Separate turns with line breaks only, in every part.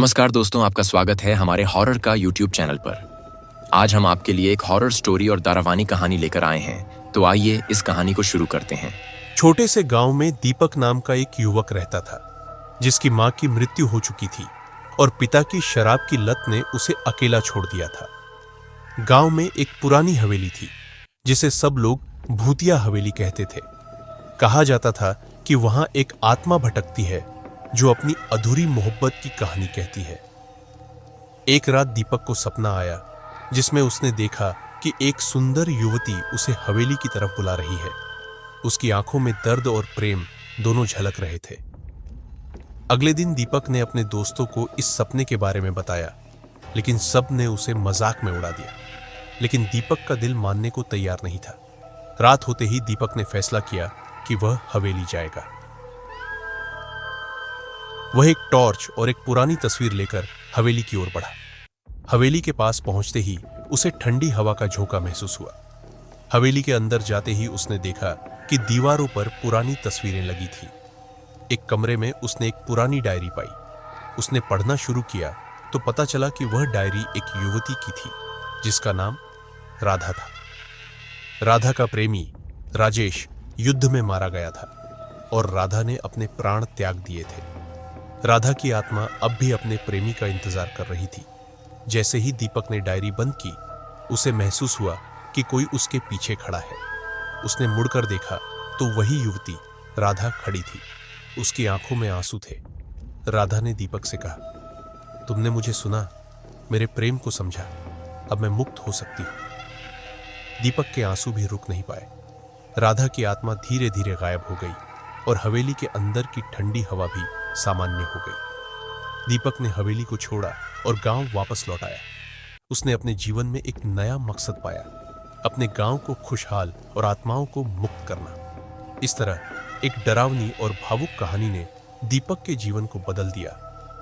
नमस्कार दोस्तों, आपका स्वागत है हमारे हॉरर का यूट्यूब चैनल पर। आज हम आपके लिए एक हॉरर स्टोरी और दारावानी कहानी लेकर आए हैं। तो आइए इस कहानी को शुरू करते हैं।
छोटे से गांव में दीपक नाम का एक युवक रहता था, जिसकी मां की मृत्यु हो चुकी थी और पिता की शराब की लत ने उसे अकेला छोड़ दिया था। गांव में एक पुरानी हवेली थी, जिसे सब लोग भूतिया हवेली कहते थे। कहा जाता था कि वहां एक आत्मा भटकती है जो अपनी अधूरी मोहब्बत की कहानी कहती है। एक रात दीपक को सपना आया, जिसमें उसने देखा कि एक सुंदर युवती उसे हवेली की तरफ बुला रही है। उसकी आंखों में दर्द और प्रेम दोनों झलक रहे थे। अगले दिन दीपक ने अपने दोस्तों को इस सपने के बारे में बताया, लेकिन सब ने उसे मजाक में उड़ा दिया। लेकिन दीपक का दिल मानने को तैयार नहीं था। रात होते ही दीपक ने फैसला किया कि वह हवेली जाएगा। वह एक टॉर्च और एक पुरानी तस्वीर लेकर हवेली की ओर बढ़ा। हवेली के पास पहुंचते ही उसे ठंडी हवा का झोंका महसूस हुआ। हवेली के अंदर जाते ही उसने देखा कि दीवारों पर पुरानी तस्वीरें लगी थी। एक कमरे में उसने एक पुरानी डायरी पाई। उसने पढ़ना शुरू किया तो पता चला कि वह डायरी एक युवती की थी, जिसका नाम राधा था। राधा का प्रेमी राजेश युद्ध में मारा गया था और राधा ने अपने प्राण त्याग दिए थे। राधा की आत्मा अब भी अपने प्रेमी का इंतजार कर रही थी। जैसे ही दीपक ने डायरी बंद की, उसे महसूस हुआ कि कोई उसके पीछे खड़ा है। उसने मुड़कर देखा तो वही युवती राधा खड़ी थी। उसकी आंखों में आंसू थे। राधा ने दीपक से कहा, तुमने मुझे सुना, मेरे प्रेम को समझा, अब मैं मुक्त हो सकती हूं। दीपक के आंसू भी रुक नहीं पाए। राधा की आत्मा धीरे धीरे गायब हो गई और हवेली के अंदर की ठंडी हवा भी सामान्य हो गई। दीपक ने हवेली को छोड़ा और गांव वापस लौट आया। उसने अपने जीवन में एक नया मकसद पाया, अपने गांव को खुशहाल और आत्माओं को मुक्त करना। इस तरह एक डरावनी और भावुक कहानी ने दीपक के जीवन को बदल दिया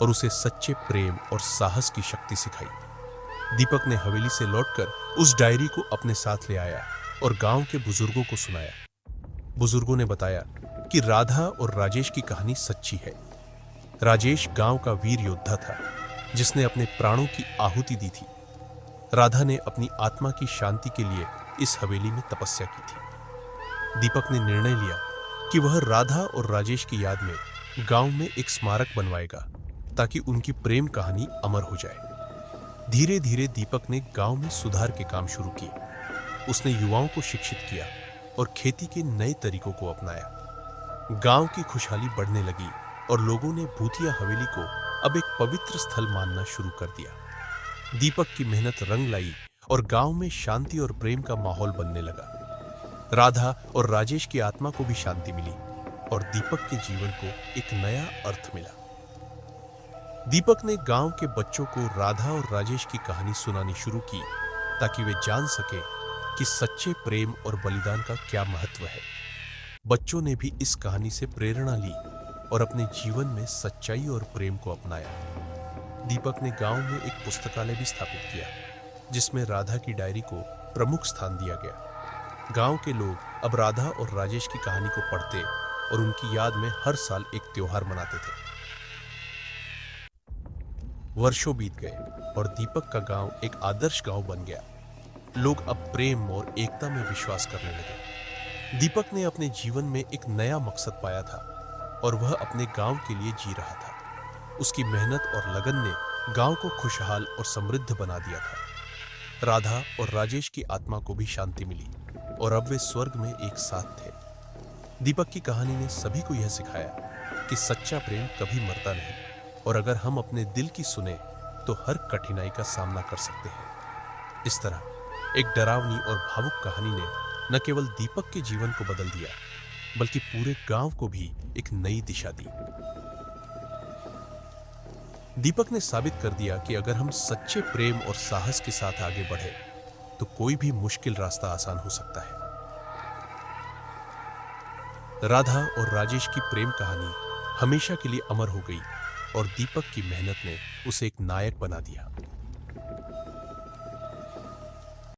और उसे सच्चे प्रेम और साहस की शक्ति सिखाई। दीपक ने हवेली से लौटकर उस डायरी को अपने साथ ले आया और गांव के बुजुर्गों को सुनाया। बुजुर्गों ने बताया कि राधा और राजेश की कहानी सच्ची है। राजेश गांव का वीर योद्धा था, जिसने अपने प्राणों की आहुति दी थी। राधा ने अपनी आत्मा की शांति के लिए इस हवेली में तपस्या की थी। दीपक ने निर्णय लिया कि वह राधा और राजेश की याद में गांव में एक स्मारक बनवाएगा, ताकि उनकी प्रेम कहानी अमर हो जाए। धीरे धीरे दीपक ने गांव में सुधार के काम शुरू किए। उसने युवाओं को शिक्षित किया और खेती के नए तरीकों को अपनाया। गांव की खुशहाली बढ़ने लगी और लोगों ने भूतिया हवेली को अब एक पवित्र स्थल मानना शुरू कर दिया। दीपक की मेहनत रंग लाई और गांव में शांति और प्रेम का माहौल बनने लगा। राधा और राजेश की आत्मा को भी शांति मिली और दीपक के जीवन को एक नया अर्थ मिला। दीपक ने गांव के बच्चों को राधा और राजेश की कहानी सुनानी शुरू की, ताकि वे जान सके कि सच्चे प्रेम और बलिदान का क्या महत्व है। बच्चों ने भी इस कहानी से प्रेरणा ली और अपने जीवन में सच्चाई और प्रेम को अपनाया। दीपक ने गांव में एक पुस्तकालय भी स्थापित किया, जिसमें राधा की डायरी को प्रमुख स्थान दिया गया। गांव के लोग अब राधा और राजेश की कहानी को पढ़ते और उनकी याद में हर साल एक त्योहार मनाते थे। वर्षों बीत गए और दीपक का गांव एक आदर्श गांव बन गया। लोग अब प्रेम और एकता में विश्वास करने लगे। दीपक ने अपने जीवन में एक नया मकसद पाया था और वह अपने गांव के लिए जी रहा था। उसकी मेहनत और लगन ने गांव को खुशहाल और समृद्ध बना दिया था। राधा और राजेश की आत्मा को भी शांति मिली और अब वे स्वर्ग में एक साथ थे। दीपक की कहानी ने सभी को यह सिखाया कि सच्चा प्रेम कभी मरता नहीं और अगर हम अपने दिल की सुने तो हर कठिनाई का सामना कर सकते हैं। इस तरह एक डरावनी और भावुक कहानी ने न केवल दीपक के जीवन को बदल दिया, बल्कि पूरे गांव को भी एक नई दिशा दी। दीपक ने साबित कर दिया कि अगर हम सच्चे प्रेम और साहस के साथ आगे बढ़े तो कोई भी मुश्किल रास्ता आसान हो सकता है। राधा और राजेश की प्रेम कहानी हमेशा के लिए अमर हो गई और दीपक की मेहनत ने उसे एक नायक बना दिया।